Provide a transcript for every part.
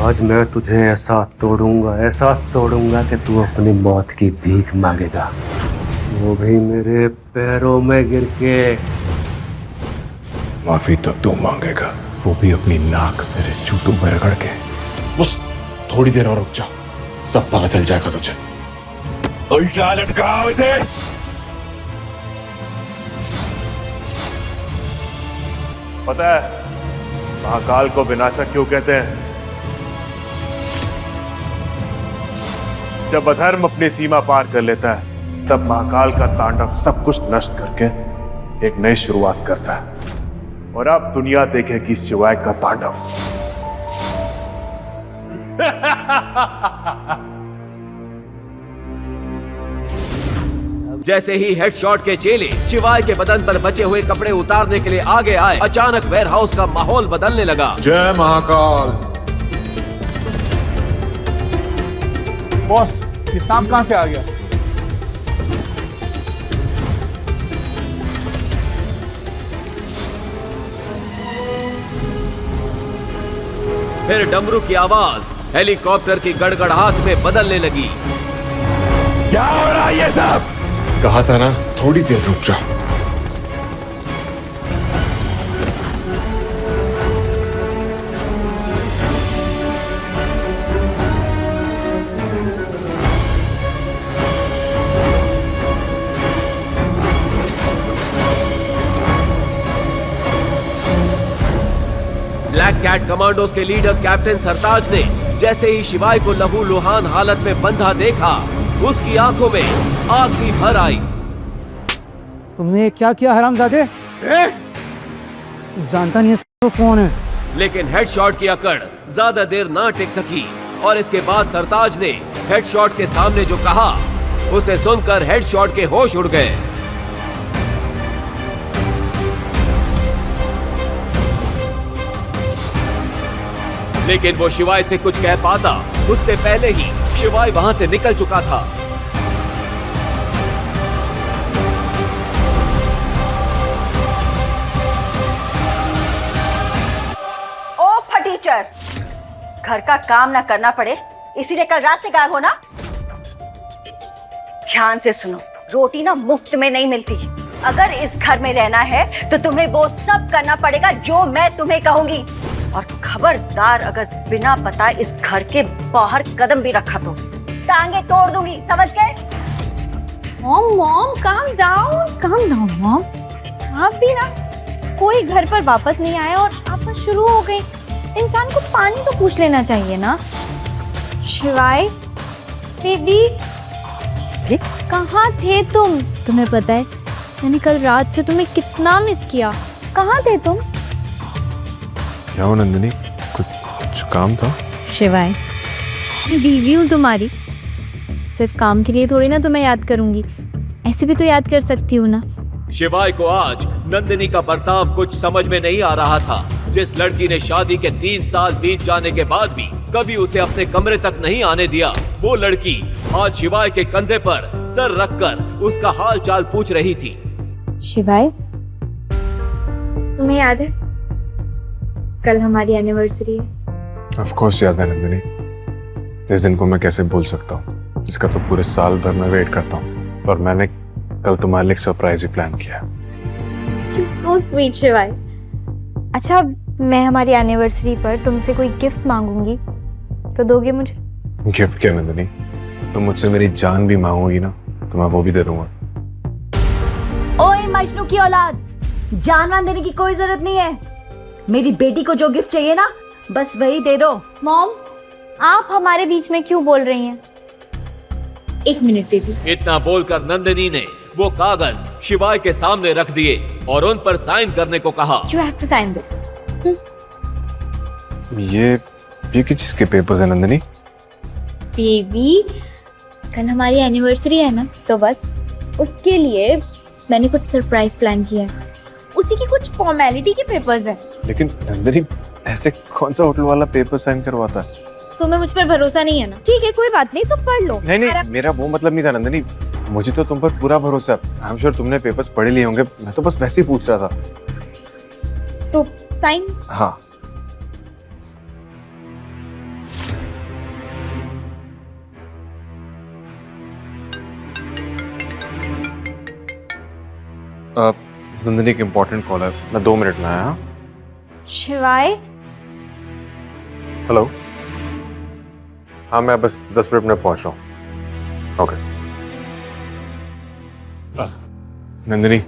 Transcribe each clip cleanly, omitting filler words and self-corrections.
आज मैं तुझे ऐसा तोड़ूंगा कि तू अपनी मौत की भीख मांगेगा, वो भी मेरे पैरों में गिर के। माफी तो तू मांगेगा, वो भी अपनी नाक मेरे जूतों में रगड़ के। बस थोड़ी देर और रुक जा, सब पता चल जाएगा तुझे। उल्टा लटकाओ इसे। पता है महाकाल को विनाशक क्यों कहते हैं? जब अधर्म अपनी सीमा पार कर लेता है तब महाकाल का तांडव सब कुछ नष्ट करके एक नई शुरुआत करता है। और अब दुनिया देखेगी शिवाय का तांडव। जैसे ही हेडशॉट के चेले शिवाय के बदन पर बचे हुए कपड़े उतारने के लिए आगे आए, अचानक वेयरहाउस का माहौल बदलने लगा। जय महाकाल। बॉस, ये सांप कहां से आ गया? फिर डमरू की आवाज हेलीकॉप्टर की गड़गड़ाहट में बदलने लगी। क्या हो रहा है ये सब? कहा था ना, थोड़ी देर रुक जा। ब्लैक कैट कमांडोज के लीडर कैप्टन सरताज ने जैसे ही शिवाय को लहूलुहान हालत में बंधा देखा, उसकी आंखों में आग सी भर आई। तुमने क्या किया हरामजादे? जानता नहीं है तो कौन है। लेकिन हेडशॉट की अकड़ ज्यादा देर ना टिक सकी और इसके बाद सरताज ने हेडशॉट के सामने जो कहा, उसे सुनकर हेडशॉट के होश उड़ गए। लेकिन वो शिवाय से कुछ कह पाता उससे पहले ही शिवाय वहां से निकल चुका था। ओ फटीचर, घर का काम ना करना पड़े इसीलिए कल रात से गायब हो ना? ध्यान से सुनो, रोटी ना मुफ्त में नहीं मिलती। अगर इस घर में रहना है तो तुम्हें वो सब करना पड़ेगा जो मैं तुम्हें कहूंगी। और खबरदार अगर बिना पता इस घर के बाहर कदम भी रखा तो टांगे तोड़ दूंगी, समझ गए? Mom calm down mom. आप भी ना, कोई घर पर वापस नहीं आया और आपस शुरू हो गई। इंसान को पानी तो पूछ लेना चाहिए ना। शिवाय बेबी, कहाँ थे तुम? तुम्हें पता है मैंने कल रात से तुम्हें कितना मिस किया। कहाँ थे तुम? क्या हो नंदिनी, कुछ काम था? शिवाय, मैं बीवी हूँ तुम्हारी, सिर्फ काम के लिए थोड़ी ना तुम्हें याद करूंगी, ऐसे भी तो याद कर सकती हूँ ना। शिवाय को आज नंदिनी का बर्ताव कुछ समझ में नहीं आ रहा था। जिस लड़की ने शादी के 3 साल बीत जाने के बाद भी कभी उसे अपने कमरे तक नहीं आने दिया, वो लड़की आज शिवाय के कंधे पर सर रखकर उसका हाल चाल पूछ रही थी। शिवाय, तुम्हें याद है कल हमारी एनिवर्सरी है? ऑफ कोर्स याद है नंदिनी। इस दिन को मैं कैसे भूल सकता हूँ, इसका तो पूरे साल भर मैं वेट करता हूँ। और मैंने कल तुम्हारे लिए एक सरप्राइज भी प्लान किया। You're so sweet, शिवाय। अच्छा, मैं हमारी एनिवर्सरी पर तुमसे कोई गिफ्ट मांगूंगी तो दोगे मुझे? गिफ्ट क्या नंदिनी, तुम मुझसे मेरी जान भी मांगोगी ना तो मैं वो भी दे दूंगा। ओए मजनू की औलाद, जान वान देने की कोई जरूरत नहीं है। मेरी बेटी को जो गिफ्ट चाहिए ना, बस वही दे दो। मॉम, आप हमारे बीच में क्यों बोल रही हैं? एक मिनट बेबी। इतना बोलकर नंदिनी ने वो कागज शिवाय के सामने रख दिए और उन पर साइन करने को कहा। You have to sign this. ये किस चीज के पेपर्स है नंदिनी? बेबी, कल हमारी एनिवर्सरी है ना, तो बस उसके लिए मैंने कुछ सरप्राइज प्लान किया है। उसी की कुछ फॉर्मेलिटी के पेपर्स हैं। लेकिन नंदिनी, ऐसे कौन सा होटल वाला पेपर साइन करवाता है? तुम्हें मुझ पर भरोसा नहीं है ना? ठीक है, कोई बात नहीं, तो पढ़ लो। नहीं, मेरा वो मतलब नहीं था नंदिनी। मुझे तो तुम पर पूरा भरोसा है। आई एम श्योर तुमने पेपर्स पढ़े लिए होंगे। मैं तो बस वैसे ही पूछ रहा था। तो साइन। हाँ। नंदिनी एक इम्पोर्टेंट कॉल है, मैं 2 मिनट में आया। हाँ? शिवाय, हेलो। हाँ मैं बस 10 मिनट में पहुंच रहा हूँ। ओके। नंदिनी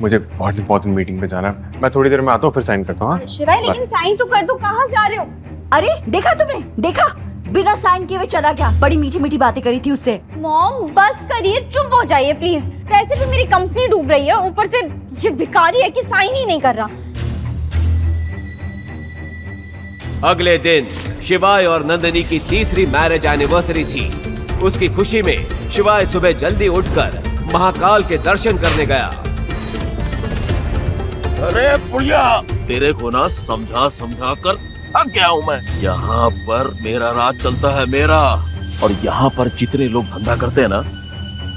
मुझे बहुत इंपॉर्टेंट मीटिंग पे जाना है, मैं थोड़ी देर में आता हूँ, फिर साइन करता हूँ। हाँ? शिवाय लेकिन साइन तो कर दो, कहाँ जा रहे हो? अरे देखा तुमने, देखा बिना साइन किए हुए चला गया। बड़ी मीठी मीठी बातें करी थी उससे। मॉम बस करिए, चुप हो जाइए प्लीज। वैसे भी मेरी कंपनी डूब रही है, ऊपर से ये भिखारी है कि साइन ही नहीं कर रहा। अगले दिन शिवाय और नंदिनी की तीसरी मैरिज एनिवर्सरी थी। उसकी खुशी में शिवाय सुबह जल्दी उठकर महाकाल के दर्शन करने गया। अरे बुढ़िया, तेरे को ना समझा समझा कर थक गया हूँ मैं। यहाँ पर मेरा राज चलता है मेरा, और यहाँ पर जितने लोग धंधा करते हैं ना,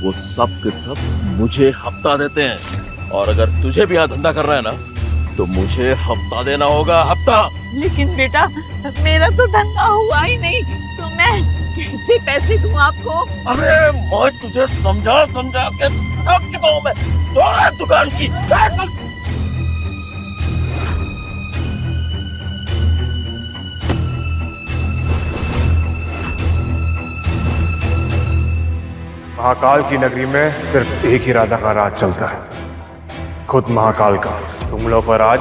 वो सब के सब मुझे हफ्ता देते हैं। और अगर तुझे भी यहाँ धंधा करना है ना, तो मुझे हफ्ता देना होगा, हफ्ता। लेकिन बेटा मेरा तो धंधा हुआ ही नहीं, तो मैं कैसे पैसे दूं आपको? अरे मैं तुझे समझा समझा के थक चुका हूँ मैं। दौड़ा दुकान की। महाकाल की नगरी में सिर्फ एक ही राजा का राज चलता है, खुद महाकाल का। तुम लोग पर आज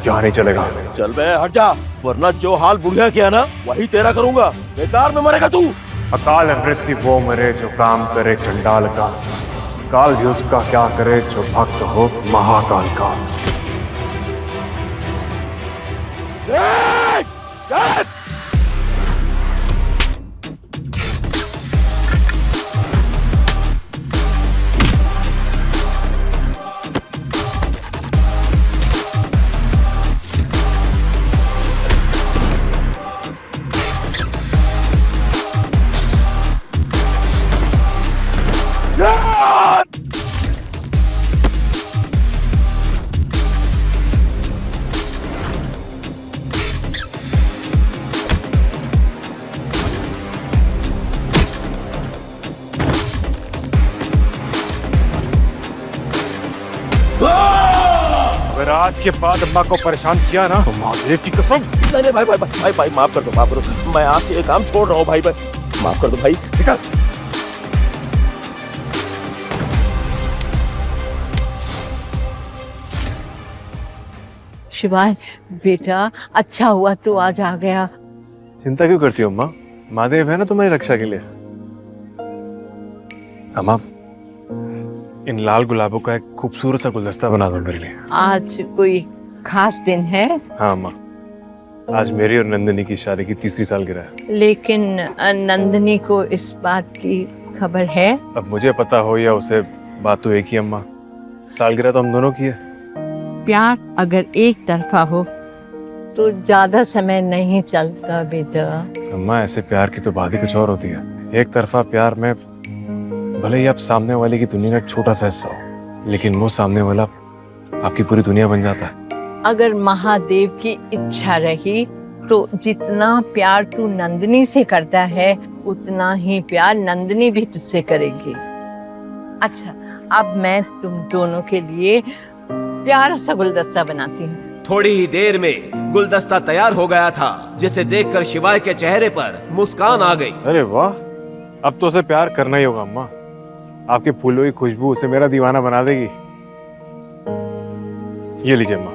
यहाँ नहीं चलेगा। चल बे हट जा, वरना जो हाल बुढ़िया किया ना वही तेरा करूंगा। बेकार में मरेगा तू। अकाल मृत्यु वो मरे जो काम करे चंडाल का, काल भी उसका क्या करे जो भक्त हो महाकाल का। अगर आज के बाद अम्मा को परेशान किया ना, तो महादेव की कसम। नहीं भाई भाई भाई भाई माफ कर दो, माफ करो। मैं आज से ये काम छोड़ रहा हूँ भाई भाई, माफ कर दो भाई। निकल। शिवाय बेटा, अच्छा हुआ तू आज आ गया। चिंता क्यों करती हो अम्मा, महादेव है ना तुम्हारी रक्षा के लिए। अम्मा इन लाल गुलाबों का एक खूबसूरत सा गुलदस्ता बना दो मेरे लिए। आज कोई खास दिन है? हाँ अम्मा, आज मेरी और नंदिनी की शादी की 3री सालगिरह है। लेकिन नंदिनी को इस बात की खबर है? अब मुझे पता हो या उसे, बात तो एक ही अम्मा, सालगिरह तो हम दोनों की है। प्यार अगर एक तरफा हो तो ज्यादा समय नहीं चलता बेटा। अम्मा ऐसे प्यार की तो बात ही कुछ और होती है। एक तरफा प्यार में भले ही आप सामने वाले की दुनिया का एक छोटा सा हिस्सा हो, लेकिन वो सामने वाला आपकी पूरी दुनिया बन जाता है। अगर महादेव की इच्छा रही तो जितना प्यार तू नंदिनी से करता है, उतना ही प्यार नंदिनी भी तुझसे करेगी। अच्छा, अब मैं तुम दोनों के लिए प्यारा सा गुलदस्ता बनाती हूँ। थोड़ी ही देर में गुलदस्ता तैयार हो गया था, जिसे देखकर शिवाय के चेहरे पर मुस्कान आ गई। अरे वाह, अब तो उसे प्यार करना ही होगा अम्मा। आपके फूलों की खुशबू उसे मेरा दीवाना बना देगी। ये लीजिए अम्मा।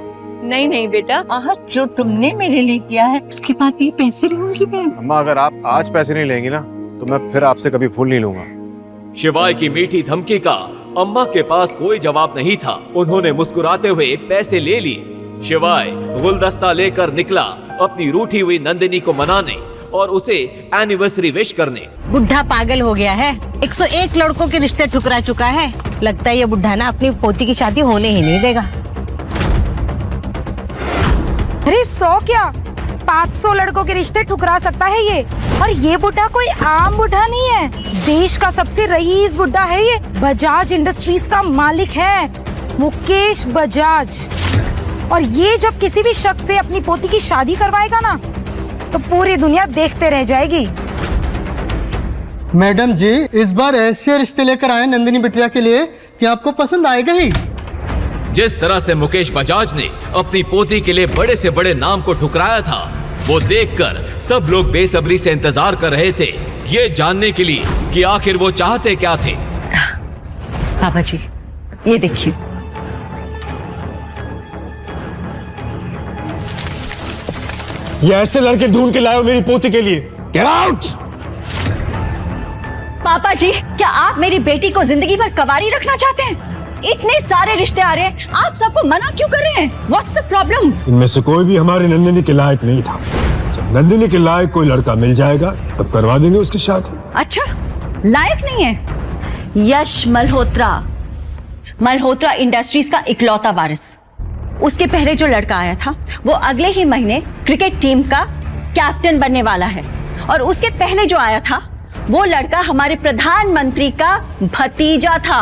नहीं नहीं बेटा, आज जो तुमने मेरे लिए किया है उसके बाद ये पैसे लूंगी मैं। अम्मा अगर आप आज पैसे नहीं लेंगी ना, तो मैं फिर आपसे कभी फूल नहीं लूंगा। शिवाय की मीठी धमकी का अम्मा के पास कोई जवाब नहीं था। उन्होंने मुस्कुराते हुए पैसे ले लिए। शिवाय गुलदस्ता लेकर निकला अपनी रूठी हुई नंदिनी को मनाने और उसे एनिवर्सरी विश करने। बुढ़ा पागल हो गया है, 101 लड़कों के रिश्ते ठुकरा चुका है। लगता है ये बुढ़ा ना अपनी पोती की शादी होने ही नहीं देगा। अरे 100 क्या 500 लड़कों के रिश्ते ठुकरा सकता है ये। और ये बुढ़ा कोई आम बुढ़ा नहीं है, देश का सबसे रईस बुढ़ा है ये। बजाज इंडस्ट्रीज का मालिक है मुकेश बजाज। और ये जब किसी भी शख्स से अपनी पोती की शादी करवाएगा ना, तो पूरी दुनिया देखते रह जाएगी। मैडम जी, इस बार ऐसे रिश्ते लेकर आए नंदिनी बिटिया के लिए कि आपको पसंद आएगा ही। जिस तरह से मुकेश बजाज ने अपनी पोती के लिए बड़े से बड़े नाम को ठुकराया था, वो देखकर सब लोग बेसब्री से इंतजार कर रहे थे, ये जानने के लिए कि आखिर वो चाहते क्या थे। पापा जी, ये देखिए। ये ऐसे लड़के ढूंढ के लाए हो मेरी पोती के लिए। Get out! पापा जी, क्या आप मेरी बेटी को जिंदगी भर कवारी रखना चाहते हैं? इतने सारे रिश्ते आ रहे हैं, आप सबको मना क्यों कर रहे हैं? What's the problem? इनमें से कोई भी हमारी नंदिनी के लायक नहीं था। जब नंदिनी के लायक कोई लड़का मिल जाएगा तब करवा देंगे उसकी शादी। अच्छा, लायक नहीं है? यश मल्होत्रा, मल्होत्रा इंडस्ट्रीज का इकलौता वारिस। उसके पहले जो लड़का आया था वो अगले ही महीने क्रिकेट टीम का कैप्टन बनने वाला है, और उसके पहले जो आया था वो लड़का हमारे प्रधानमंत्री का भतीजा था।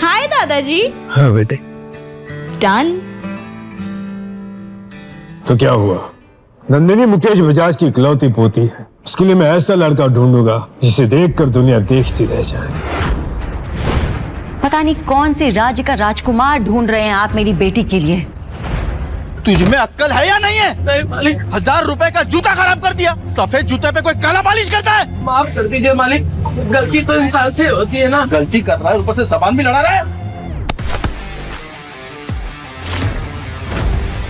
हाय दादाजी। हाँ बेटे। डन। तो क्या हुआ? नंदिनी मुकेश बजाज की इकलौती पोती है। उसके लिए मैं ऐसा लड़का ढूंढूंगा जिसे देखकर दुनिया देखती रह जाएगी। पता नहीं कौन से राज्य का राजकुमार ढूंढ रहे हैं आप मेरी बेटी के लिए। तुझ में अक्ल है या नहीं है? नहीं मालिक। 1000 रुपए का जूता खराब कर दिया। सफेद जूते पे कोई काला पॉलिश करता है? माफ कर दीजिए मालिक, गलती तो इंसान से होती है ना। गलती कर रहा है, ऊपर से जबान भी लड़ा रहा है।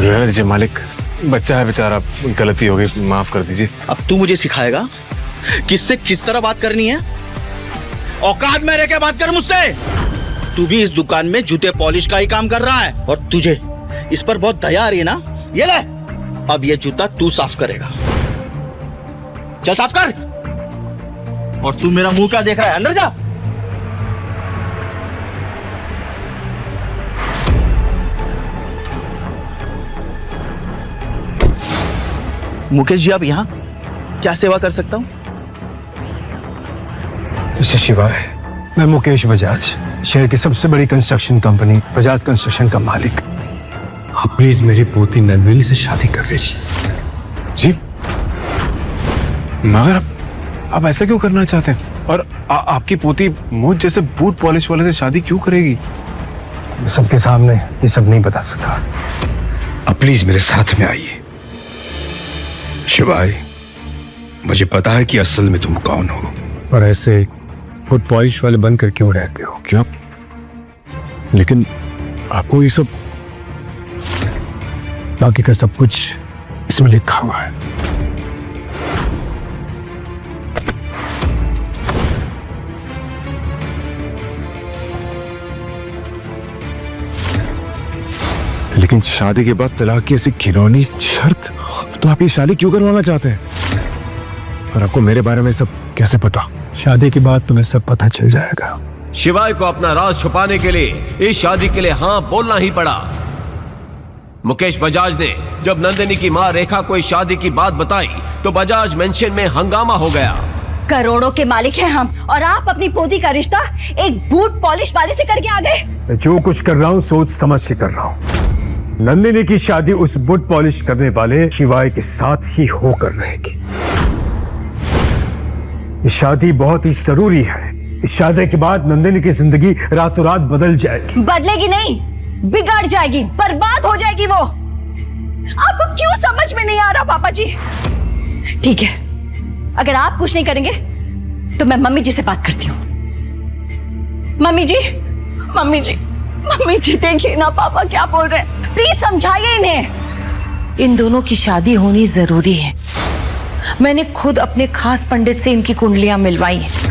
रहने दीजिए मालिक, बच्चा है बेचारा, गलती हो गई, माफ कर दीजिए। अब तू मुझे सिखाएगा किससे किस तरह बात करनी है? औकात में रह के बात कर मुझसे। तू भी इस दुकान में जूते पॉलिश का ही काम कर रहा है, और तुझे इस पर बहुत दया आ रही है ना? ये ले, अब ये जूता तू साफ करेगा। चल साफ कर। और तू मेरा मुंह क्या देख रहा है? अंदर जा। मुकेश जी, आप यहाँ क्या सेवा कर सकता हूँ? मिस्टर शिवाय, मैं मुकेश बजाज, शहर की सबसे बड़ी कंस्ट्रक्शन कंपनी बजाज कंस्ट्रक्शन का मालिक। आप प्लीज मेरी पोती नंदिनी से शादी कर लीजिए। जी, मगर आप ऐसा क्यों करना चाहते हैं? और आपकी पोती मुझ जैसे बूट पॉलिश वाले से शादी क्यों करेगी? मैं सबके सामने ये सब नहीं बता सकता। अब प्लीज मेरे साथ में आइए। शिवाय, मुझे पता है कि असल में तुम कौन हो, और ऐसे बूट पॉलिश वाले बनकर क्यों रहते हो? क्या? लेकिन आपको ये सब, बाकी का सब कुछ इसमें लिखा हुआ है। लेकिन शादी के बाद तलाक की ऐसी घिनौनी शर्त, तो आप ये शादी क्यों करवाना चाहते हैं? और आपको मेरे बारे में सब कैसे पता? शादी के बाद तुम्हें सब पता चल जाएगा। शिवाय को अपना राज छुपाने के लिए इस शादी के लिए हाँ बोलना ही पड़ा। मुकेश बजाज ने जब नंदिनी की मां रेखा को इस शादी की बात बताई तो बजाज मेंशन में हंगामा हो गया। करोड़ों के मालिक हैं हम, और आप अपनी पोती का रिश्ता एक बूट पॉलिश वाले से करके आ गए। मैं जो कुछ कर रहा हूँ सोच समझ के कर रहा हूँ। नंदिनी की शादी उस बूट पॉलिश करने वाले शिवाय के साथ ही होकर रहेगी। ये शादी बहुत ही जरूरी है। इस शादी के बाद नंदिनी की जिंदगी रातों रात बदल जाएगी। बदलेगी नहीं, बिगड़ जाएगी, बर्बाद हो जाएगी वो। आपको क्यों समझ में नहीं आ रहा पापा जी? ठीक है, अगर आप कुछ नहीं करेंगे तो मैं मम्मी जी से बात करती हूँ। मम्मी जी, मम्मी जी, मम्मी जी, देखिए ना पापा क्या बोल रहे हैं, प्लीज समझाइए इन्हें। इन दोनों की शादी होनी जरूरी है। मैंने खुद अपने खास पंडित से इनकी कुंडलियां मिलवाई हैं।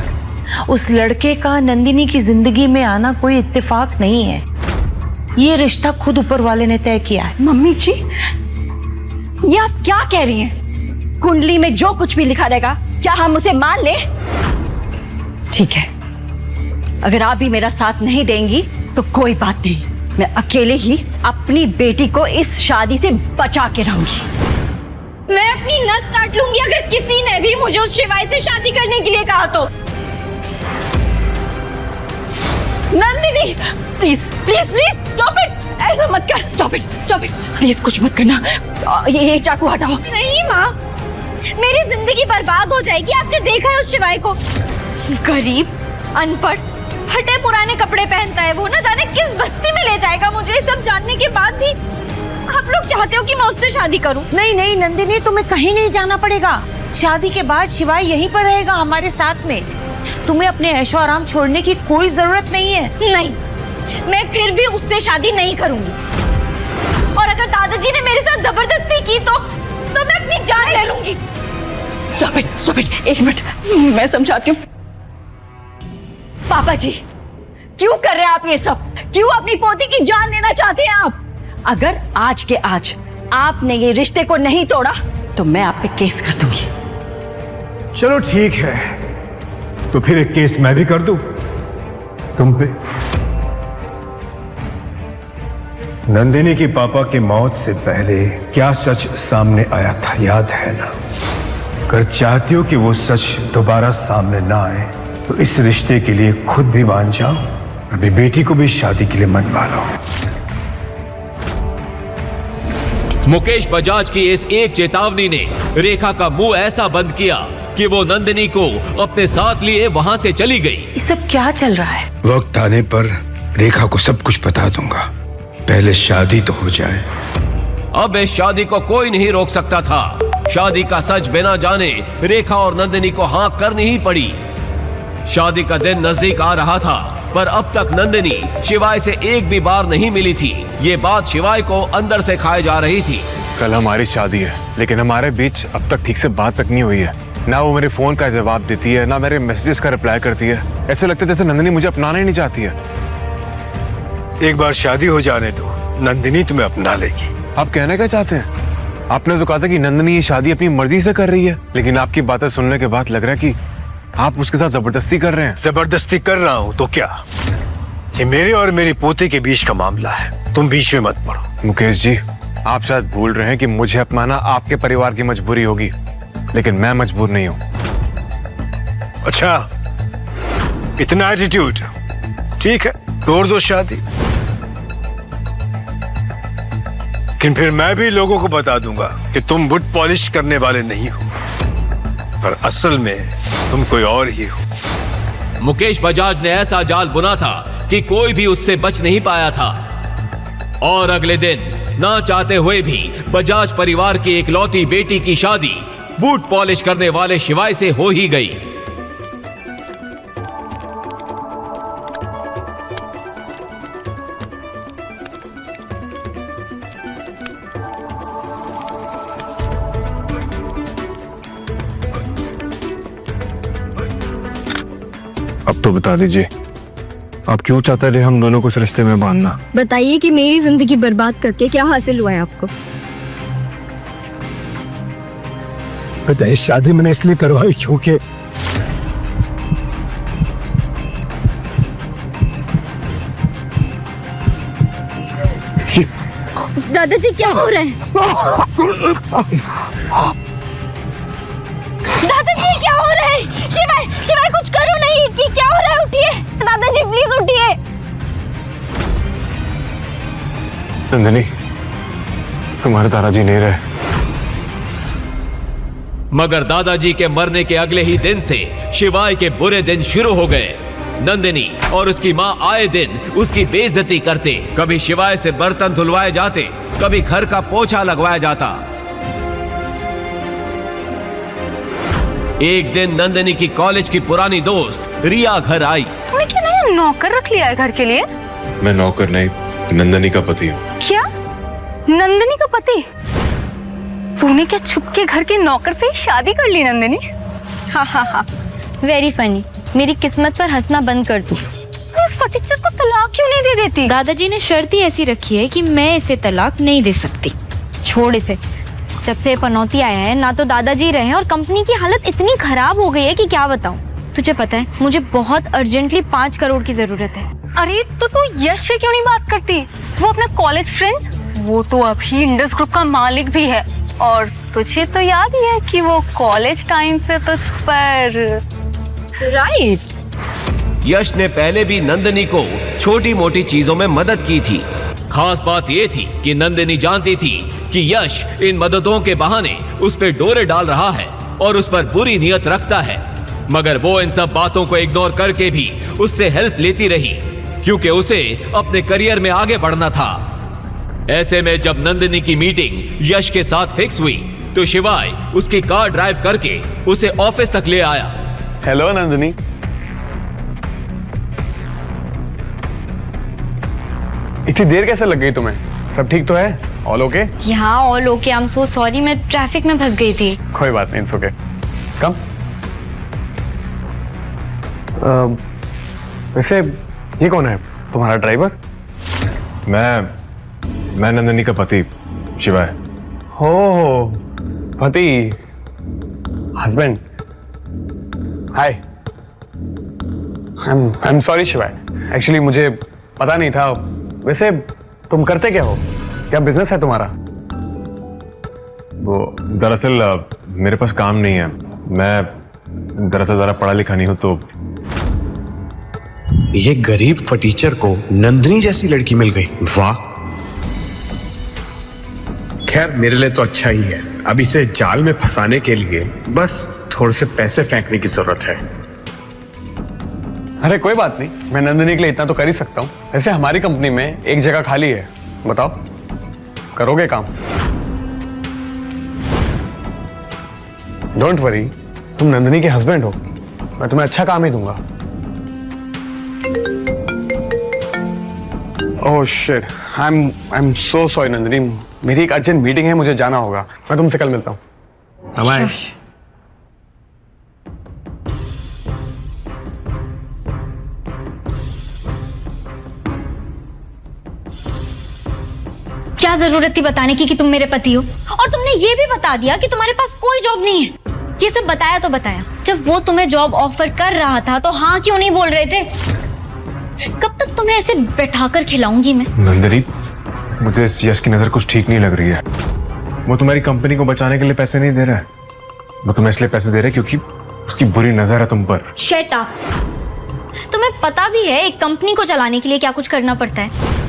उस लड़के का नंदिनी की जिंदगी में आना कोई इत्तेफाक नहीं है। ये रिश्ता खुद ऊपर वाले ने तय किया है। मम्मी जी, ये आप क्या कह रही हैं? कुंडली में जो कुछ भी लिखा रहेगा क्या हम उसे मान लें? ठीक है, अगर आप भी मेरा साथ नहीं देंगी तो कोई बात नहीं, मैं अकेले ही अपनी बेटी को इस शादी से बचा के रहूंगी। मैं अपनी नस काट लूंगी अगर किसी ने भी मुझे उस शिवाय से शादी करने के लिए कहा तो। Nandini, please please please stop it. ऐसा मत कर, stop it, stop it, please कुछ मत करना। ये चाकू हटाओ। नहीं माँ, मेरी जिंदगी बर्बाद हो जाएगी। आपने देखा है उस शिवाय को, गरीब, अनपढ़, फटे पुराने कपड़े पहनता है, वो ना जाने किस बस्ती में ले जाएगा मुझे। सब जानने के बाद भी आप लोग चाहते हो कि मैं उससे शादी करूं? नहीं नहीं नंदिनी, तुम्हें कहीं नहीं जाना पड़ेगा। शादी के बाद शिवाय यहीं पर रहेगा हमारे साथ में। तुम्हें अपने ऐशो आराम छोड़ने की कोई जरूरत नहीं है। नहीं, मैं फिर भी उससे शादी नहीं करूंगी। और अगर दादाजी ने मेरे साथ जबरदस्ती की तो मैं अपनी जान ले लूंगी। स्टॉप इट, एक मिनट, मैं समझाती हूँ। पापा जी, क्यों कर रहे हैं आप ये सब? क्यों अपनी पोती की जान लेना चाहते हैं आप? अगर आज के आज आपने ये रिश्ते को नहीं तोड़ा तो मैं आप पे केस कर दूंगी। चलो ठीक है, तो फिर एक केस मैं भी कर दूं तुम पे। नंदिनी की पापा की मौत से पहले क्या सच सामने आया था, याद है ना? अगर चाहती हो कि वो सच दोबारा सामने ना आए तो इस रिश्ते के लिए खुद भी मान जाओ, अपनी बेटी को भी शादी के लिए मनवा लो। मुकेश बजाज की इस एक चेतावनी ने रेखा का मुंह ऐसा बंद किया कि वो नंदिनी को अपने साथ लिए वहां से चली गई। ये सब क्या चल रहा है? वक्त आने पर रेखा को सब कुछ बता दूंगा, पहले शादी तो हो जाए। अब इस शादी को कोई नहीं रोक सकता था। शादी का सच बिना जाने रेखा और नंदिनी को हाँ करनी ही पड़ी। शादी का दिन नजदीक आ रहा था, पर अब तक नंदिनी शिवाय से एक भी बार नहीं मिली थी। ये बात शिवाय को अंदर से खाए जा रही थी। कल हमारी शादी है, लेकिन हमारे बीच अब तक ठीक से बात तक नहीं हुई है। ना वो मेरे फोन का जवाब देती है, ना मेरे मैसेजेस का रिप्लाई करती है। ऐसे लगता है जैसे नंदिनी मुझे अपनाना ही नहीं चाहती है। एक बार शादी हो जाने दो, नंदिनी तुम्हें अपना लेगी। आप कहना क्या चाहते हैं? आपने तो कहा था कि नंदिनी ये शादी अपनी मर्जी से कर रही है, लेकिन आपकी बातें सुनने के बाद लग रहा है कि आप उसके साथ जबरदस्ती कर रहे हैं। जबरदस्ती कर रहा हूं तो क्या? ये मेरे और मेरी पोते के बीच का मामला है, तुम बीच में मत पड़ो। मुकेश जी, आप शायद भूल रहे हैं कि मुझे अपनाना आपके परिवार की मजबूरी होगी, लेकिन मैं मजबूर नहीं हूं। अच्छा, इतना एटीट्यूड? ठीक है, तोड़ दो शादी, लेकिन फिर मैं भी लोगों को बता दूंगा कि तुम बुट पॉलिश करने वाले नहीं हो, पर असल में तुम कोई और ही हो। मुकेश बजाज ने ऐसा जाल बुना था कि कोई भी उससे बच नहीं पाया था। और अगले दिन ना चाहते हुए भी बजाज परिवार की इकलौती बेटी की शादी बूट पॉलिश करने वाले शिवाय से हो ही गई। अब तो बता दीजिए, आप क्यों चाहते रहे हम दोनों को इस रिश्ते में बांधना? बताइए कि मेरी जिंदगी बर्बाद करके क्या हासिल हुआ है आपको? बेटा, ये शादी मैंने इसलिए करवाई क्योंकि दादाजी क्या हो रहा है? दादाजी क्या हो रहा है? शिवाय, शिवाय कुछ करो नहीं, कि क्या हो रहा है? उठिए दादाजी, प्लीज उठिए। नंदिनी, तुम्हारे दादाजी नहीं रहे। मगर दादाजी के मरने के अगले ही दिन से शिवाय के बुरे दिन शुरू हो गए। नंदिनी और उसकी माँ आए दिन उसकी बेइज्जती करते। कभी शिवाय से बर्तन धुलवाए जाते, कभी घर का पोछा लगवाया जाता। एक दिन नंदिनी की कॉलेज की पुरानी दोस्त रिया घर आई। तुमने क्या नया नौकर रख लिया है घर के लिए? मैं नौकर नहीं, नंदिनी का पति हूँ। क्या? नंदिनी का पति? तूने क्या छुपके घर के नौकर से ही शादी कर ली नंदिनी? हाँ हाँ हाँ, वेरी फनी। मेरी किस्मत पर हंसना बंद कर तू। तो इस फटीचर को तलाक क्यों नहीं दे देती? दादाजी ने शर्त ही ऐसी रखी है कि मैं इसे तलाक नहीं दे सकती। छोड़ इसे। जब से पनौती आया है, ना तो दादाजी रहे और कंपनी की हालत इतनी खराब हो गई है कि क्या बताऊं। तुझे पता है, मुझे बहुत अर्जेंटली 5 करोड़ की जरूरत है। अरे तो तू यश से क्यों नहीं बात करती? वो अपना कॉलेज फ्रेंड, वो तो अभी इंडस ग्रुप का मालिक भी है। और तुझे तो याद ही है कि वो कॉलेज टाइम पे तुझ पर राइट। यश ने पहले भी नंदिनी को छोटी मोटी चीजों में मदद की थी। खास बात यह थी कि नंदिनी जानती थी कि यश इन मददों के बहाने उस पर डोरे डाल रहा है और उस पर बुरी नीयत रखता है। मगर वो इन सब बातों को इग्नोर करके भी उससे हेल्प लेती रही क्योंकि उसे अपने करियर में आगे बढ़ना था। ऐसे में जब नंदिनी की मीटिंग यश के साथ फिक्स हुई तो शिवाय उसकी कार ड्राइव करके उसे ऑफिस तक ले आया। हेलो नंदिनी। इतनी देर कैसे लग गई तुम्हें? सब ठीक तो है? All okay? यहाँ all okay. I am so sorry, मैं ट्रैफिक में फंस गई थी। कोई बात नहीं, इट्स ओके। कम। वैसे ये कौन है? तुम्हारा ड्राइवर? मैं नंदिनी का पति शिवाय। हो पति, husband. Hi. I am sorry शिवाय, एक्चुअली मुझे पता नहीं था। वैसे तुम करते क्या हो? क्या बिजनेस है तुम्हारा? वो दरअसल मेरे पास काम नहीं है। मैं दरअसल ज़रा पढ़ा लिखा नहीं हूँ तो। ये गरीब फटीचर को नंदिनी जैसी लड़की मिल गई, वाह। खैर मेरे लिए तो अच्छा ही है। अब इसे जाल में फंसाने के लिए बस थोड़े से पैसे फेंकने की जरूरत है। अरे कोई बात नहीं, मैं नंदिनी के लिए इतना तो कर ही सकता हूँ। वैसे हमारी कंपनी में एक जगह खाली है, बताओ करोगे काम? डोंट वरी, तुम नंदिनी के हस्बैंड हो, मैं तुम्हें अच्छा काम ही दूंगा। Oh shit, I am so sorry Nandini, मेरी एक अर्जेंट मीटिंग है, मुझे जाना होगा। मैं तुमसे कल मिलता हूँ। बाय। क्या जरूरत थी बताने की कि तुम मेरे पति हो? और तुमने ये भी बता दिया कि तुम्हारे पास कोई जॉब नहीं है। ये सब बताया तो बताया, जब वो तुम्हें जॉब ऑफर कर रहा था तो हाँ क्यों नहीं बोल रहे थे? कब तक तुम्हें ऐसे बैठाकर खिलाऊंगी मैं? नंदिनी, मुझे इस यश की नजर कुछ ठीक नहीं लग रही है। वो तुम्हारी कंपनी को बचाने के लिए पैसे नहीं दे रहा है, वो तुम्हें इसलिए पैसे दे रहा है क्योंकि उसकी बुरी नजर है तुम पर। Shut up. तुम्हें पता भी है एक कंपनी को चलाने के लिए क्या कुछ करना पड़ता है।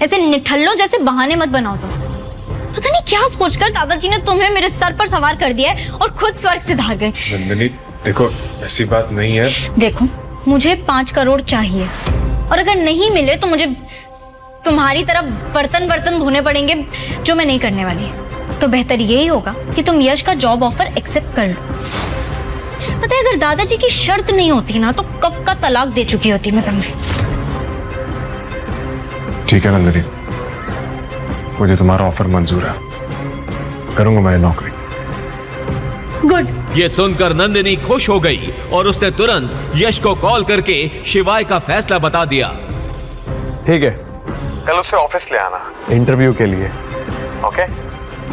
ऐसे निठल्लों जैसे बहाने मत बनाओ तुम। पता नहीं क्या सोचकर दादाजी ने तुम्हें मेरे सर पर सवार कर दिया है और खुद स्वर्ग से धार गए। नंदिनी देखो, ऐसी बात नहीं है। देखो, मुझे 5 करोड़ चाहिए और अगर नहीं मिले तो मुझे तुम्हारी तरह बर्तन धोने पड़ेंगे, जो मैं नहीं करने वाली। तो बेहतर यही होगा कि तुम यश का जॉब ऑफर एक्सेप्ट कर लो। पता है अगर दादाजी की शर्त नहीं होती ना तो कब का तलाक दे चुकी होती मैं तुम्हें। ठीक है नंदिनी, मुझे तुम्हारा ऑफर मंजूर है, करूंगा मैं नौकरी। गुड। ये सुनकर नंदिनी खुश हो गई और उसने तुरंत यश को कॉल करके शिवाय का फैसला बता दिया। ठीक है, कल उसे ऑफिस ले आना इंटरव्यू के लिए। Okay,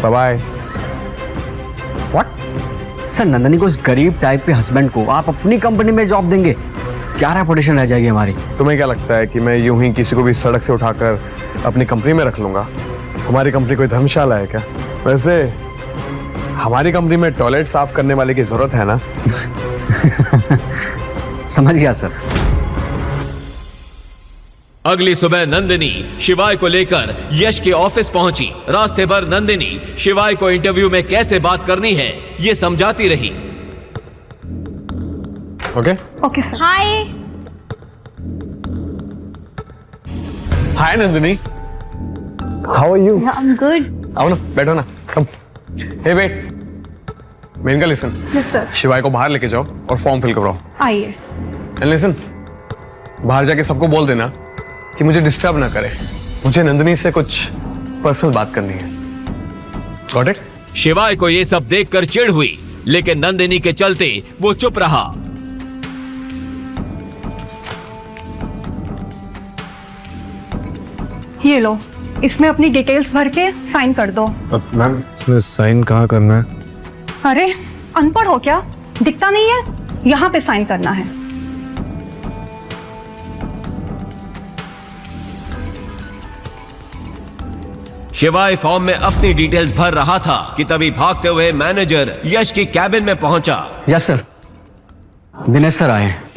bye bye. What sir, Nandini को इस गरीब टाइप के हस्बैंड को आप अपनी कंपनी में जॉब देंगे? क्या रेपुटेशन रह जाएगी हमारी? तुम्हें क्या लगता है कि मैं यूं ही किसी को भी सड़क से उठाकर अपनी कंपनी में रख लूंगा? हमारी कंपनी कोई धर्मशाला है क्या? वैसे हमारी कंपनी में टॉयलेट साफ करने वाले की जरूरत है ना? समझ गया सर। अगली सुबह नंदिनी शिवाय को लेकर यश के ऑफिस पहुंची। रास्ते भर नंदिनी शिवाय को इंटरव्यू में कैसे बात करनी है ये समझाती रही। Okay okay sir. Hi. Hi Nandini, how are you? I am good. आओ ना, बैठो ना, कम। हे वेट, मेन का लिसन। Yes sir. शिवाय को बाहर लेके जाओ और फॉर्म फिल करवाओ। आइए। एंड लिसन, बाहर जाके सबको बोल देना कि मुझे डिस्टर्ब ना करे, मुझे नंदिनी से कुछ पर्सनल बात करनी है। Got it? शिवाय को ये सब देखकर चिढ़ हुई, लेकिन नंदिनी के चलते वो चुप रहा। ये लो, इसमें अपनी डिटेल्स भर के साइन कर दो। मैम, इसमें साइन कहाँ करना है? अरे अनपढ़ हो क्या? दिखता नहीं है? यहाँ पे साइन करना है। शिवाय फॉर्म में अपनी डिटेल्स भर रहा था कि तभी भागते हुए मैनेजर यश की कैबिन में पहुंचा। यस सर, दिनेश सर आए हैं।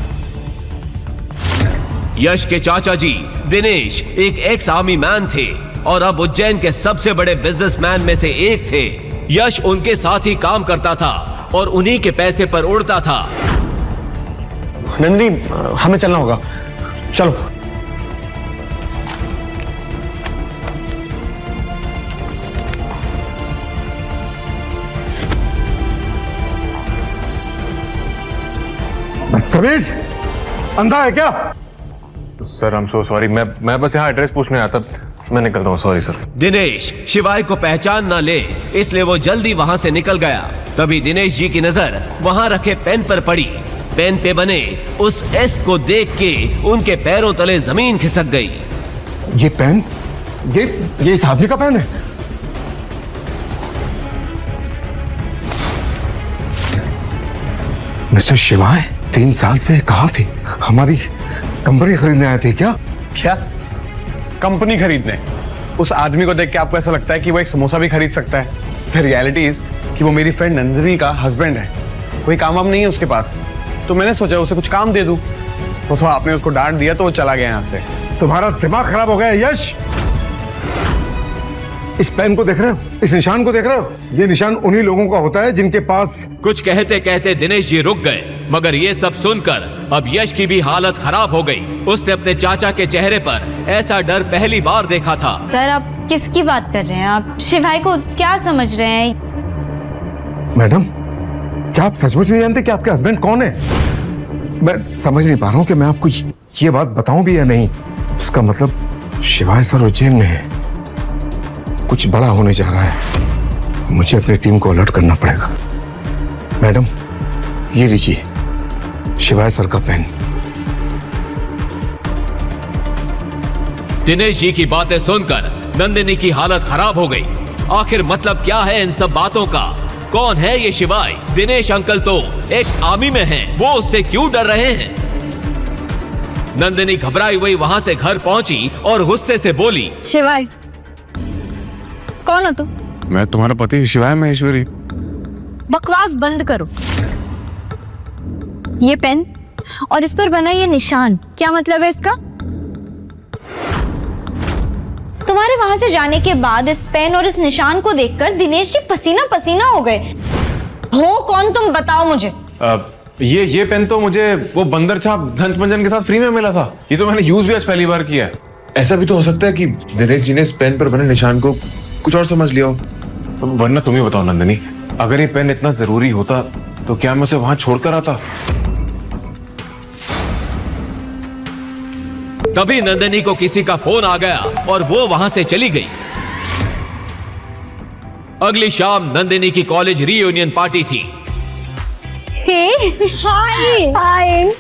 यश के चाचा जी दिनेश एक एक्स आर्मी मैन थे और अब उज्जैन के सबसे बड़े बिजनेसमैन में से एक थे। यश उनके साथ ही काम करता था और उन्हीं के पैसे पर उड़ता था। नंदिनी, हमें चलना होगा, चलो। तमीज, अंधा है क्या? Sir I am so sorry, मैं बस यहाँ एड्रेस पूछने आया था, मैं निकलता हूँ, सॉरी सर। दिनेश शिवाय को पहचान ना ले इसलिए वो जल्दी वहां से निकल गया। तभी दिनेश जी की नजर वहां रखे पेन पर पड़ी। पेन पे बने उस एस को देख के उनके पैरों तले जमीन खिसक गई। ये पेन, ये इस आदमी का पेन है? मिस्टर शिवाय 3 साल से कहाँ थी? हमारी कंपनी खरीदने आए थे क्या? क्या कंपनी खरीदने? उस आदमी को देख के आपको ऐसा लगता है कि वो एक समोसा भी खरीद सकता है? द रियलिटी इज कि वो मेरी फ्रेंड नंदिनी का हस्बैंड है। कोई काम वाम नहीं है उसके पास, तो मैंने सोचा उसे कुछ काम दे दूं। तो आपने उसको डांट दिया तो वो चला गया यहाँ से। तुम्हारा दिमाग खराब हो गया यश? इस पेन को देख रहे हो? इस निशान को देख रहे हो? ये निशान उन्हीं लोगों का होता है जिनके पास। कुछ कहते कहते दिनेश जी रुक गए, मगर ये सब सुनकर अब यश की भी हालत खराब हो गई। उसने अपने चाचा के चेहरे पर ऐसा डर पहली बार देखा था। सर आप किसकी बात कर रहे हैं? आप शिवाय को क्या समझ रहे हैं? मैडम, क्या आप सचमुच नहीं जानते कि आपके हस्बैंड कौन है? मैं समझ नहीं पा रहा हूँ कि मैं आपको ये बात बताऊं भी या नहीं। इसका मतलब शिवाय सर उज्जैन में है, कुछ बड़ा होने जा रहा है। मुझे अपनी टीम को अलर्ट करना पड़ेगा। मैडम, ये लीजिए शिवाय सर का पेन। दिनेश जी की बातें सुनकर नंदिनी की हालत खराब हो गई। आखिर मतलब क्या है इन सब बातों का? कौन है ये शिवाय? दिनेश अंकल तो एक्स आर्मी में हैं, वो उससे क्यों डर रहे हैं? नंदिनी घबराई हुई वहां से घर पहुंची और गुस्से से बोली, शिवाय कौन हो तुम? मैं तुम्हारा पति शिवाय महेश्वरी। बकवास बंद करो। ये पेन और इस पर बना ये निशान, क्या मतलब है इसका? तुम्हारे वहां से जाने के बाद इस पेन और इस निशान को देखकर दिनेश जी पसीना पसीना हो गए। हो कौन तुम, बताओ मुझे। ये पेन तो मुझे वो बंदर छाप धंत मंजन के साथ फ्री में मिला था। ये तो मैंने यूज भी आज पहली बार किया है। ऐसा भी तो हो सकता है कि दिनेश जी ने इस पेन पर बने निशान को कुछ और समझ लिया हो। वरना तुम ही बताओ नंदिनी, अगर ये पेन इतना जरूरी होता तो क्या मैं उसे वहां छोड़कर आता? तभी नंदिनी को किसी का फोन आ गया और वो वहां से चली गई। अगली शाम नंदिनी की कॉलेज रीयूनियन पार्टी थी। Hi hi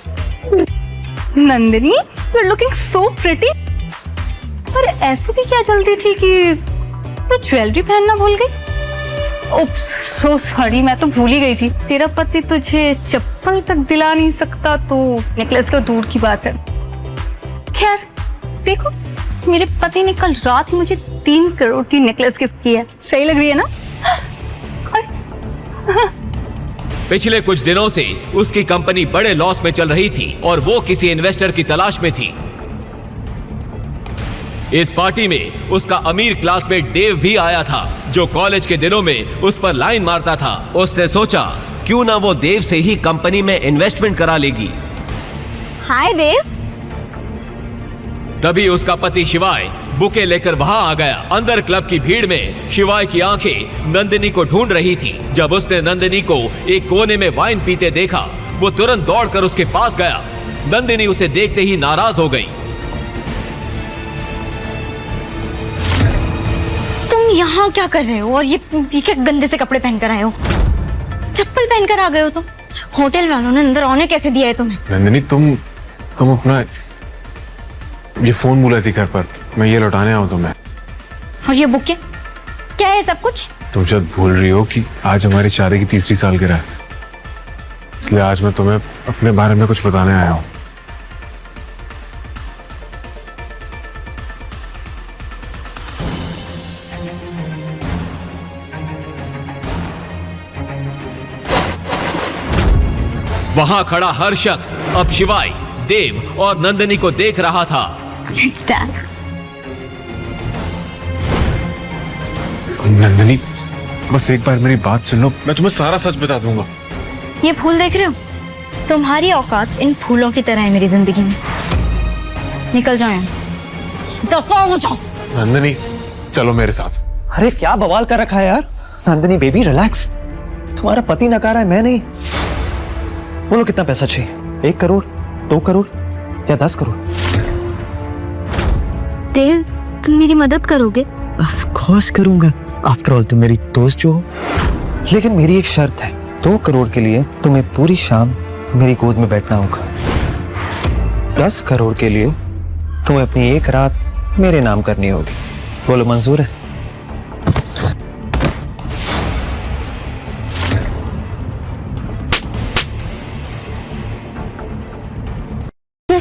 Nandini, you are looking so pretty. पर ऐसी भी क्या जल्दी थी कि तू ज्वेलरी पहनना भूल गई? ओप्स, सो सॉरी, मैं तो भूल ही गई थी। तेरा पति तुझे चप्पल तक दिला नहीं सकता तो नेकलेस तो दूर की बात है। खैर देखो, मेरे पति ने कल रात ही मुझे 3 करोड़ की नेकलेस गिफ्ट की है। सही लग रही है ना? पिछले कुछ दिनों से उसकी कंपनी बड़े लॉस में चल रही थी और वो किसी इन्वेस्टर की तलाश में थी। इस पार्टी में उसका अमीर क्लासमेट देव भी आया था, जो कॉलेज के दिनों में उस पर लाइन मारता था। उसने सोचा क्यों ना वो देव से ही कंपनी में इन्वेस्टमेंट करा लेगी। हाय देव। तभी उसका पति शिवाय बुके लेकर वहां आ गया। अंदर क्लब की भीड़ में शिवाय की आंखें नंदिनी को ढूंढ रही थी। जब उसने नंदिनी को एक कोने में वाइन पीते देखा, वो तुरंत दौड़कर उसके पास गया। नंदिनी उसे देखते ही नाराज हो गई। तुम यहाँ क्या कर रहे हो और ये क्या गंदे से कपड़े पहनकर आए हो? चप्पल पहनकर आ गए हो तुम? होटल वालों ने अंदर आने कैसे दिया है तुम्हें? नंदिनी, तुम अपना ये फोन भूला थी घर पर, मैं ये लौटाने आऊं तुम्हें। और ये बुके क्या है सब कुछ? तुम शायद भूल रही हो कि आज हमारी शादी की 3री सालगिरह है, इसलिए आज मैं तुम्हें अपने बारे में कुछ बताने आया हूं। वहां खड़ा हर शख्स अब शिवाय, देव और नंदिनी को देख रहा था। Let's dance. नंदिनी, बस एक बार मेरी बात सुन लो, मैं तुम्हें सारा सच बता दूंगा। ये फूल देख रहे हो? तुम्हारी औकात इन फूलों की तरह है मेरी जिंदगी में। निकल जाओ यहाँ से, दफा हो जाओ। नंदिनी चलो मेरे साथ। अरे क्या बवाल कर रखा है यार। नंदिनी बेबी रिलैक्स, तुम्हारा पति नकार है, मैं नहीं। बोलो कितना पैसा चाहिए, 1 करोड़, 2 करोड़ या 10 करोड़? देव, तुम मेरी मदद करोगे? ऑफ कोर्स करूंगा, आफ्टर ऑल तुम मेरी दोस्त जो हो। लेकिन मेरी एक शर्त है, 2 करोड़ के लिए तुम्हें पूरी शाम मेरी गोद में बैठना होगा। 10 करोड़ के लिए तुम्हें अपनी 1 रात मेरे नाम करनी होगी। बोलो मंजूर है?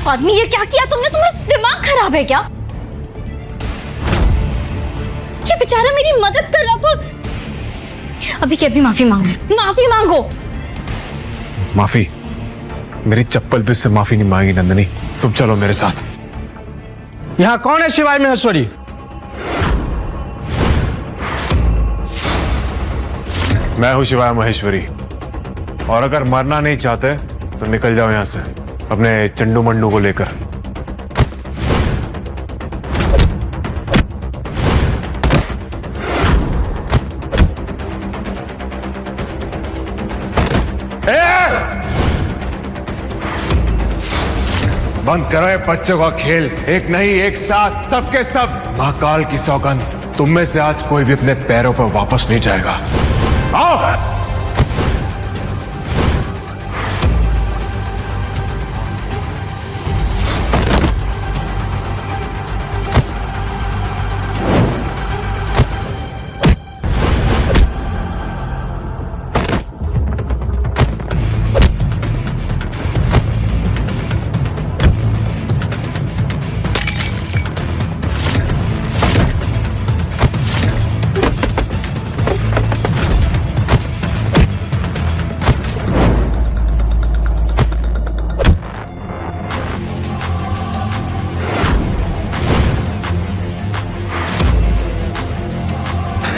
आदमी, ये क्या किया तुमने? तुम्हारा दिमाग खराब है क्या? ये बेचारा मेरी मदद कर रहा था। अभी क्या, भी माफी मांगो, माफी मांगो। माफी? मेरी चप्पल भी उससे माफी नहीं मांगी। नंदिनी तुम चलो मेरे साथ। यहाँ कौन है शिवाय महेश्वरी? मैं हूं शिवाय महेश्वरी, और अगर मरना नहीं चाहते तो निकल जाओ यहां से अपने चंडू मंडू को लेकर। बंद करो ये बच्चों का खेल। एक नहीं, एक साथ सबके सब। महाकाल की सौगंध, तुम में से आज कोई भी अपने पैरों पर वापस नहीं जाएगा। आओ।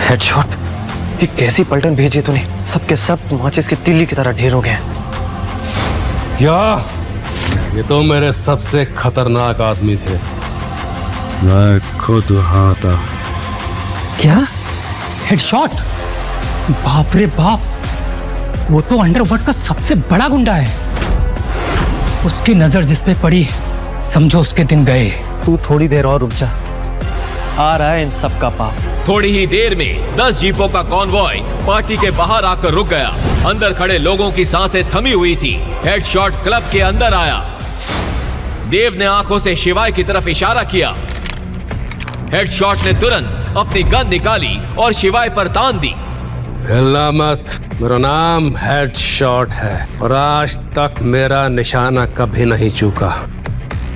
हेडशॉट? ये कैसी पलटन भेजी तूने? सबके सब माचिस की तीली की तरह ढेर हो गए। क्या? ये तो मेरे सबसे खतरनाक आदमी थे। मैं खुद हाथा। क्या? हेडशॉट? बाप रे बाप, वो तो अंडरवर्ल्ड का सबसे बड़ा गुंडा है। उसकी नजर जिस पे पड़ी, समझो उसके दिन गए। तू थोड़ी देर और रुक जा, आ रहा है इन सब का पाप। थोड़ी ही देर में 10 जीपों का कॉन्वॉय पार्टी के बाहर आकर रुक गया। अंदर खड़े लोगों की सांसें थमी हुई थी। हेडशॉट क्लब के अंदर आया। देव ने आंखों से शिवाय की तरफ इशारा किया। हेडशॉट ने तुरंत अपनी गन निकाली और शिवाय पर तान दी। हिलना मत, मेरा नाम हेडशॉट है और आज तक मेरा निशाना कभी नहीं चूका।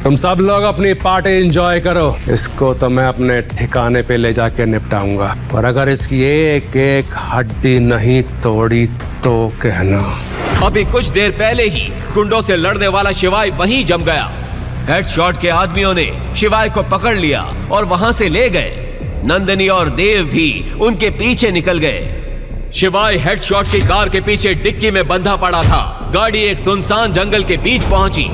तुम सब लोग अपनी पार्टी एंजॉय करो, इसको तो मैं अपने ठिकाने पे ले जाके निपटाऊंगा, और अगर इसकी एक एक हड्डी नहीं तोड़ी तो कहना। अभी कुछ देर पहले ही गुंडों से लड़ने वाला शिवाय वहीं जम गया। हेडशॉट के आदमियों ने शिवाय को पकड़ लिया और वहां से ले गए। नंदिनी और देव भी उनके पीछे निकल गए। शिवाय हेडशॉट की कार के पीछे डिक्की में बंधा पड़ा था। गाड़ी एक सुनसान जंगल के बीच पहुंची।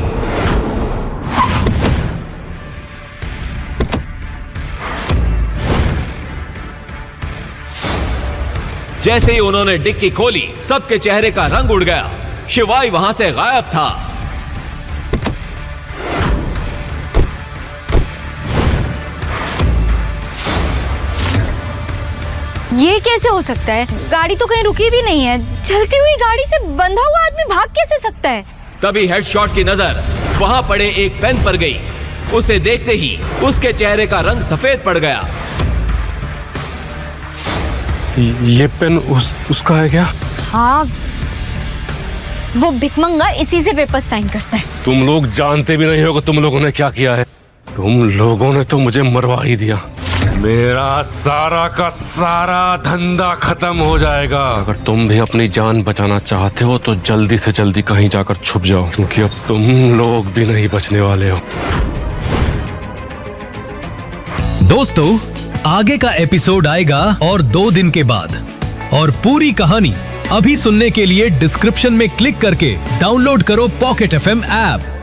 जैसे ही उन्होंने डिक्की खोली, सबके चेहरे का रंग उड़ गया। शिवाय वहां से गायब था। ये कैसे हो सकता है? गाड़ी तो कहीं रुकी भी नहीं है। चलती हुई गाड़ी से बंधा हुआ आदमी भाग कैसे सकता है? तभी हेडशॉट की नजर वहां पड़े एक पेन पर गई। उसे देखते ही उसके चेहरे का रंग सफेद पड़ गया। ये पेन उसका है क्या? हाँ, वो भिकमंगा इसी से पेपर साइन करता है। तुम लोग जानते भी नहीं हो कि तुम लोगों ने क्या किया है। तुम लोगों ने तो मुझे मरवा ही दिया। मेरा सारा का सारा धंधा खत्म हो जाएगा। अगर तुम भी अपनी जान बचाना चाहते हो तो जल्दी से जल्दी कहीं जाकर छुप जाओ, क्योंकि अब तुम लोग भी नहीं बचने वाले हो। दोस्तों, आगे का एपिसोड आएगा और 2 दिन के बाद, और पूरी कहानी अभी सुनने के लिए डिस्क्रिप्शन में क्लिक करके डाउनलोड करो पॉकेट FM ऐप।